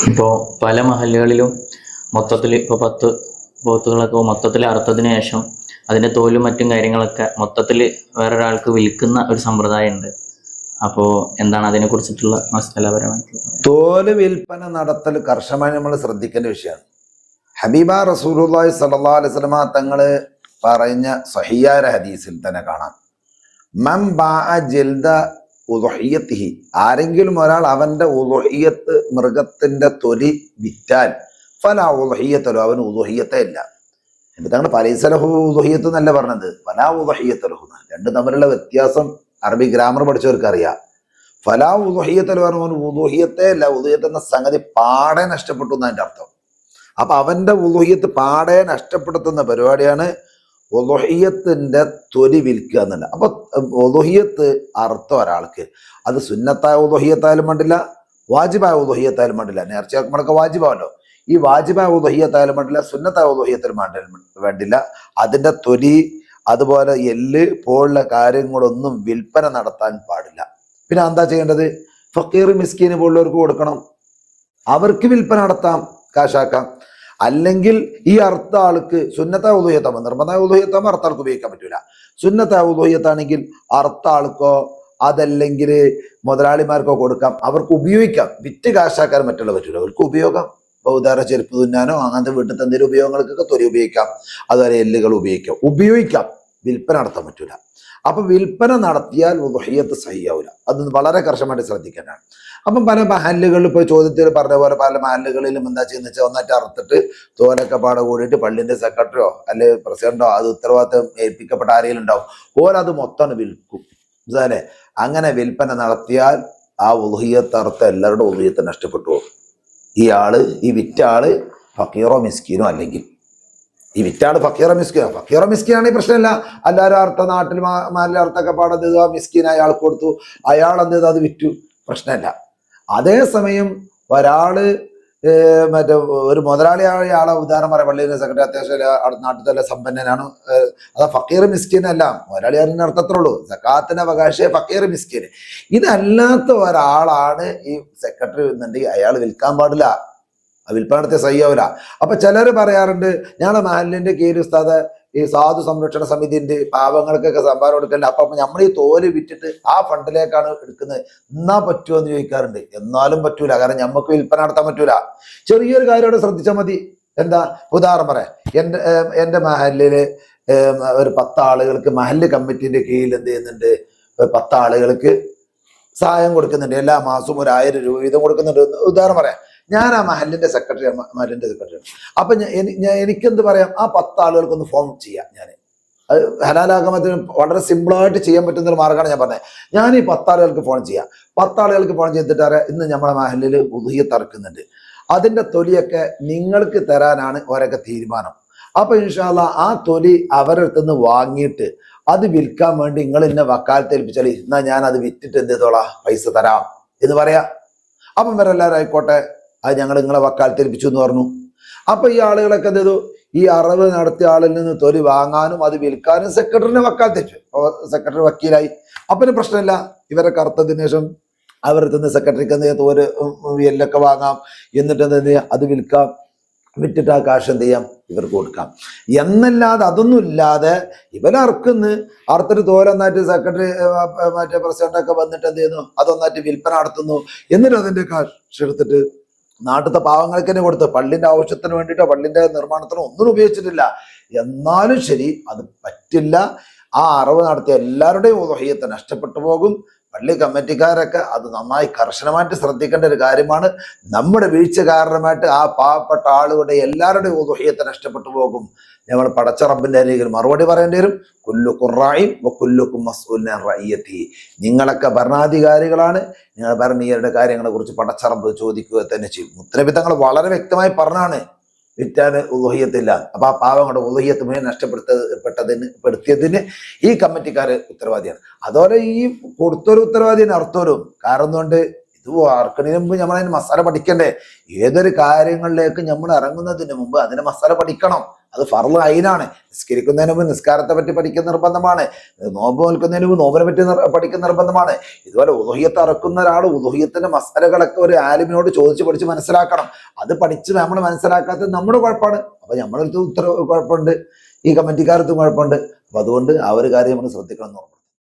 ഇപ്പോൾ പല മഹല്ലുകളിലും മൊത്തത്തിൽ ഇപ്പോൾ 10 പോത്തുകളൊക്കെ മൊത്തത്തിൽ അറുത്തതിന് ശേഷം അതിൻ്റെ തോലും മറ്റും കാര്യങ്ങളൊക്കെ മൊത്തത്തിൽ വേറൊരാൾക്ക് വിൽക്കുന്ന ഒരു സമ്പ്രദായമുണ്ട്. അപ്പോൾ എന്താണ് അതിനെക്കുറിച്ചിട്ടുള്ള മസലപരമായിട്ടുള്ള? തോല് വിൽപ്പന നടത്തൽ കർശനമായി നമ്മൾ ശ്രദ്ധിക്കേണ്ട വിഷയമാണ്. ഹബീബ റസൂലുള്ളാഹി സ്വല്ലല്ലാഹു അലൈഹി വസല്ലമ തങ്ങള് പറഞ്ഞ സഹിയായ ഹദീസിൽ തന്നെ കാണാം, മൻ ബാഅ ജിൽദ ഉളുഹിയത്തിഹി, ആരെങ്കിലും ഒരാൾ അവന്റെ ഉളുഹിയത്ത് മൃഗത്തിന്റെ തൊലി വിറ്റാൽ ഫലാ ഉളുഹിയത്തലോ, അവന് ഉളുഹിയത്തേ ഇല്ല. എന്നിട്ട് തങ്ങൾ ഫലൈസലഹു ഉളുഹിയത്ത് എന്നല്ല പറഞ്ഞത്, ഫലാ ഉളുഹിയത്തലഹു. രണ്ടും തമ്മിലുള്ള വ്യത്യാസം അറബി ഗ്രാമർ പഠിച്ചവർക്ക് അറിയാം. ഫലാ ഉളുഹിയത്തലോ പറഞ്ഞ ഉളുഹിയത്തേ ഇല്ല, ഉളുഹിയത്ത് എന്ന സംഗതി പാടെ നഷ്ടപ്പെട്ടു എന്നതിന്റെ അർത്ഥം. അപ്പൊ അവന്റെ ഉളുഹിയത്ത് പാടെ നഷ്ടപ്പെടുത്തുന്ന പരിപാടിയാണ് ഉളുഹിയത്തിന്റെ തൊലി വിൽക്കുക എന്നല്ല. അപ്പൊ ഉളുഹിയത്ത് അർത്ഥം ഒരാൾക്ക് അത് സുന്നത്തായ ഉളുഹിയത്തായാലും വേണ്ടില്ല, വാജിബായ ഉളുഹിയത്തായാലും വേണ്ടില്ല. നേർച്ചയാക്കുമ്പോഴൊക്കെ വാജിബാവല്ലോ. ഈ വാജിബായ ഉളുഹിയത്തായാലും വേണ്ടില്ല, സുന്നത്തായ ഉളുഹിയത്തായാലും വേണ്ടില്ല. അതിന്റെ തൊലി അതുപോലെ എല്ല് പോലുള്ള കാര്യങ്ങളൊന്നും വിൽപ്പന നടത്താൻ പാടില്ല. പിന്നെ എന്താ ചെയ്യേണ്ടത്? ഫക്കീർ മിസ്കീന് പോലുള്ളവർക്ക് കൊടുക്കണം. അവർക്ക് വിൽപ്പന നടത്താം, കാശാക്കാം. അല്ലെങ്കിൽ ഈ അർത്ഥ ആൾക്ക് സുന്നത്തായ ഉളുഹിയത്താകുമ്പോൾ, നിർബന്ധമായ ഉളുഹിയത്താകുമ്പോൾ അർത്ഥ ആൾക്ക് ഉപയോഗിക്കാൻ പറ്റൂല. സുന്നത്തായ ഉളുഹിയത്താണെങ്കിൽ അർത്ഥ ആൾക്കോ അതല്ലെങ്കിൽ മുതലാളിമാർക്കോ കൊടുക്കാം, അവർക്ക് ഉപയോഗിക്കാം. വിറ്റ് കാശാക്കാൻ മറ്റുള്ള പറ്റൂല, അവർക്ക് ഉപയോഗം. ഇപ്പൊ ഉദാഹരണം ചെരുപ്പ് തുന്നാനോ അങ്ങനത്തെ വീട്ടിൽ എന്തെങ്കിലും ഉപയോഗങ്ങൾക്കൊക്കെ തൊലി ഉപയോഗിക്കാം, അതുപോലെ എല്ലുകൾ ഉപയോഗിക്കാം. വിൽപ്പന നടത്താൻ പറ്റൂല. അപ്പൊ വിൽപ്പന നടത്തിയാൽ ഉളുഹിയത്ത് സഹിയാവില്ല. അത് വളരെ കർശനമായിട്ട് ശ്രദ്ധിക്കേണ്ടതാണ്. അപ്പം പല മഹല്ലുകളിൽ ഇപ്പോൾ ചോദ്യത്തിൽ പറഞ്ഞ പോലെ പല മഹല്ലുകളിലും എന്താ ചെയ്യുന്ന വെച്ചാൽ ഒന്നായിട്ട് അറുത്തിട്ട് തോലൊക്കെ പാടെ കൂടിയിട്ട് പള്ളിന്റെ സെക്രട്ടറിയോ അല്ലെങ്കിൽ പ്രസിഡന്റോ അത് ഉത്തരവാദിത്തം ഏൽപ്പിക്കപ്പെട്ട ആരെങ്കിലും ഉണ്ടാവും, ഓരത് മൊത്തം വിൽക്കും. മനസ്സിലെ? അങ്ങനെ വിൽപ്പന നടത്തിയാൽ ആ ഉളുഹിയത്ത് അർത്ഥം എല്ലാവരുടെ ഉളുഹിയത്ത് നഷ്ടപ്പെട്ടു പോകും. ഈ വിറ്റ ആള് ഫക്കീറോ മിസ്കീനോ അല്ലെങ്കിൽ ഈ വിറ്റാണ് ഫക്കീറ മിസ്കീനാണെങ്കിൽ പ്രശ്നമില്ല. എല്ലാവരും അർത്ഥ നാട്ടിൽ മാലിലർത്ഥമൊക്കെ പാടത് മിസ്കീൻ അയാൾക്ക് കൊടുത്തു, അയാൾ എന്ത് ചെയ്തു? അത് വിറ്റു, പ്രശ്നമില്ല. അതേസമയം ഒരാള് മറ്റേ ഒരു മുതലാളിയായ ആളെ ഉദാഹരണം പറയാം, പള്ളിയിലെ സെക്രട്ടറി അത്യാവശ്യം നാട്ടിൽ തന്നെ സമ്പന്നനാണ്, അത് ഫക്കീർ മിസ്കീനല്ല, മുതലാളിയാറിന് അർത്ഥത്തിലുള്ളൂ. സക്കാത്തിന്റെ അവകാശിയെ ഫക്കീർ മിസ്കീൻ. ഇതല്ലാത്ത ഒരാളാണ് ഈ സെക്രട്ടറി എന്നുണ്ടെങ്കിൽ അയാൾ വിൽക്കാൻ പാടില്ല, വിൽപ്പന നടത്തിയ സഹിയാവില്ല. അപ്പൊ ചിലർ പറയാറുണ്ട്, ഞങ്ങളുടെ മഹല്ലിന്റെ കീഴിൽ ഉസ്താദ് ഈ സാധു സംരക്ഷണ സമിതിന്റെ പാവങ്ങൾക്കൊക്കെ സംഭാവന കൊടുക്കണ്ട, അപ്പൊ നമ്മൾ ഈ തോല് വിറ്റിട്ട് ആ ഫണ്ടിലേക്കാണ് എടുക്കുന്നത്, എന്നാ പറ്റുമോ എന്ന് ചോദിക്കാറുണ്ട്. എന്നാലും പറ്റൂല, കാരണം നമുക്ക് വിൽപ്പന നടത്താൻ പറ്റൂല. ചെറിയൊരു കാര്യം ഇവിടെ ശ്രദ്ധിച്ചാൽ മതി. എന്താ? ഉദാഹരണം പറയാം, എൻ്റെ മഹല്ലില് ഒരു 10 ആളുകൾക്ക് മഹല്ല് കമ്മിറ്റിന്റെ കീഴിൽ എന്ത് ചെയ്യുന്നുണ്ട്, 10 ആളുകൾക്ക് സഹായം കൊടുക്കുന്നുണ്ട്. എല്ലാ മാസവും 1000 രൂപ വീതം കൊടുക്കുന്നുണ്ട്. ഉദാഹരണം പറയാം, ഞാൻ ആ മഹല്ലിന്റെ സെക്രട്ടറിയാണ്. അപ്പൊ എനിക്കെന്ത് പറയാം, ആ 10 ആളുകൾക്കൊന്ന് ഫോൺ ചെയ്യാം. ഞാൻ അത് ഹലാലാഗമത്തിന് വളരെ സിമ്പിളായിട്ട് ചെയ്യാൻ പറ്റുന്ന ഒരു മാർഗ്ഗമാണ് ഞാൻ പറഞ്ഞത്. ഞാൻ ഈ 10 ആളുകൾക്ക് ഫോൺ ചെയ്യാം. 10 ആളുകൾക്ക് ഫോൺ ചെയ്തിട്ട് അറിയാം, ഇന്ന് നമ്മളെ മഹല്ലിൽ ഉളുഹിയത്ത് അറുക്കുന്നുണ്ട്, അതിന്റെ തൊലിയൊക്കെ നിങ്ങൾക്ക് തരാനാണ് ഓരൊക്കെ തീരുമാനം. അപ്പൊ ഇൻഷാ അല്ലാഹ് ആ തൊലി അവരുടെ അടുത്തുനിന്ന് വാങ്ങിയിട്ട് അത് വിൽക്കാൻ വേണ്ടി നിങ്ങൾ എന്നെ വക്കാലത്ത് ഏൽപ്പിച്ചാൽ എന്നാ ഞാൻ അത് വിറ്റിട്ട് എന്ത് ചെയ്തോളാം, പൈസ തരാം എന്ന് പറയാം. അപ്പം ഇവരെല്ലാവരും ആയിക്കോട്ടെ, അത് ഞങ്ങൾ നിങ്ങളെ വക്കാലത്ത് ഏൽപ്പിച്ചു എന്ന് പറഞ്ഞു. അപ്പൊ ഈ ആളുകളൊക്കെ എന്ത് ചെയ്തു? ഈ അറവ് നടത്തിയ ആളിൽ നിന്ന് തൊലി വാങ്ങാനും അത് വിൽക്കാനും സെക്രട്ടറിനെ വക്കാലത്തേറ്റു. സെക്രട്ടറി വക്കീലായി. അപ്പം പ്രശ്നമില്ല. ഇവരെ കറുത്തതിന് ശേഷം അവരുടെ നിന്ന് സെക്രട്ടറിക്ക് എന്ത് ചെയ്യാം, ഒരു എല്ലൊക്കെ വാങ്ങാം, എന്നിട്ട് എന്ത് ചെയ്യാം, അത് വിൽക്കാം, വിറ്റിട്ട് ആ കാശ് എന്ത് ചെയ്യാം, ഇവർക്ക് കൊടുക്കാം എന്നല്ലാതെ അതൊന്നും ഇല്ലാതെ ഇവരർക്കുന്ന് അറുത്തൊരു തോരൊന്നായിട്ട് സെക്രട്ടറി മറ്റേ പ്രസിഡന്റൊക്കെ വന്നിട്ട് എന്ത് ചെയ്യുന്നു, അതൊന്നായിട്ട് വിൽപ്പന നടത്തുന്നു. എന്നിട്ട് അതിന്റെ കാശ് എടുത്തിട്ട് നാട്ടിലത്തെ പാവങ്ങൾക്ക് തന്നെ കൊടുത്ത് പള്ളിന്റെ ആവശ്യത്തിന് വേണ്ടിയിട്ടോ പള്ളിന്റെ നിർമ്മാണത്തിനോ ഒന്നും ഉപയോഗിച്ചിട്ടില്ല. എന്നാലും ശരി, അത് പറ്റില്ല. ആ അറവ് നടത്തിയ എല്ലാവരുടെയും ഉളുഹിയത്ത് നഷ്ടപ്പെട്ടു പോകും. പള്ളി കമ്മിറ്റിക്കാരൊക്കെ അത് നന്നായി കർശനമായിട്ട് ശ്രദ്ധിക്കേണ്ട ഒരു കാര്യമാണ്. നമ്മുടെ വീഴ്ച കാരണമായിട്ട് ആ പാവപ്പെട്ട ആളുകളുടെ എല്ലാവരുടെയും ഉളുഹിയത്ത് നഷ്ടപ്പെട്ടു പോകും. നമ്മൾ പടച്ച റബ്ബിന്റെ അരികിൽ മറുപടി പറയേണ്ടി വരും. കുല്ലുക്കും റാഇൻ വകുല്ലുക്കും മസ്ഊലുൻ അൻ റഇയ്യതിഹി. നിങ്ങളൊക്കെ ഭരണാധികാരികളാണ്, നിങ്ങൾ ഭരണീയരുടെ കാര്യങ്ങളെ കുറിച്ച് പടച്ച റബ്ബ് ചോദിക്കുക തന്നെ ചെയ്യും. മുത്തനബി തങ്ങൾ വളരെ വ്യക്തമായി പറഞ്ഞാണ് വിറ്റാന് ഉളുഹിയത്തില്ല. അപ്പൊ ആ പാവങ്ങളുടെ ഉളുഹിയത്ത് മുഴുവൻ നഷ്ടപ്പെടുത്തിയതിന് ഈ കമ്മിറ്റിക്കാര് ഉത്തരവാദിയാണ്. അതുപോലെ ഈ കൊടുത്തൊരു ഉത്തരവാദിയാണ് അർത്ഥവരും. കാരണം കൊണ്ട് ഇത് വാർക്കണതിന് മുമ്പ് നമ്മൾ അതിന് മസാല പഠിക്കണ്ടേ? ഏതൊരു കാര്യങ്ങളിലേക്ക് നമ്മൾ ഇറങ്ങുന്നതിന് മുമ്പ് അതിന് മസാല പഠിക്കണം. അത് ഫർള് ഐനാണ്. നിസ്കരിക്കുന്നതിന് മുമ്പ് നിസ്കാരത്തെ പറ്റി പഠിക്കുന്ന നിർബന്ധമാണ്. നോമ്പ് നോൽക്കുന്നതിന് മുമ്പ് നോമ്പിനെ പറ്റി പഠിക്കുന്ന നിർബന്ധമാണ്. ഇതുപോലെ ഉളുഹിയത്ത് ഇറക്കുന്ന ഒരാൾ ഉളുഹിയത്തിന്റെ മസാലകളൊക്കെ ഒരു ആലിമിനോട് ചോദിച്ച് പഠിച്ച് മനസ്സിലാക്കണം. അത് പഠിച്ച് നമ്മൾ മനസ്സിലാക്കാത്തത് നമ്മുടെ കുഴപ്പമാണ്. അപ്പൊ നമ്മളടുത്ത് കുഴപ്പമുണ്ട്, ഈ കമ്മിറ്റിക്കാരത്തും കുഴപ്പമുണ്ട്. അപ്പൊ അതുകൊണ്ട് ആ ഒരു കാര്യം നമ്മൾ ശ്രദ്ധിക്കണം എന്ന്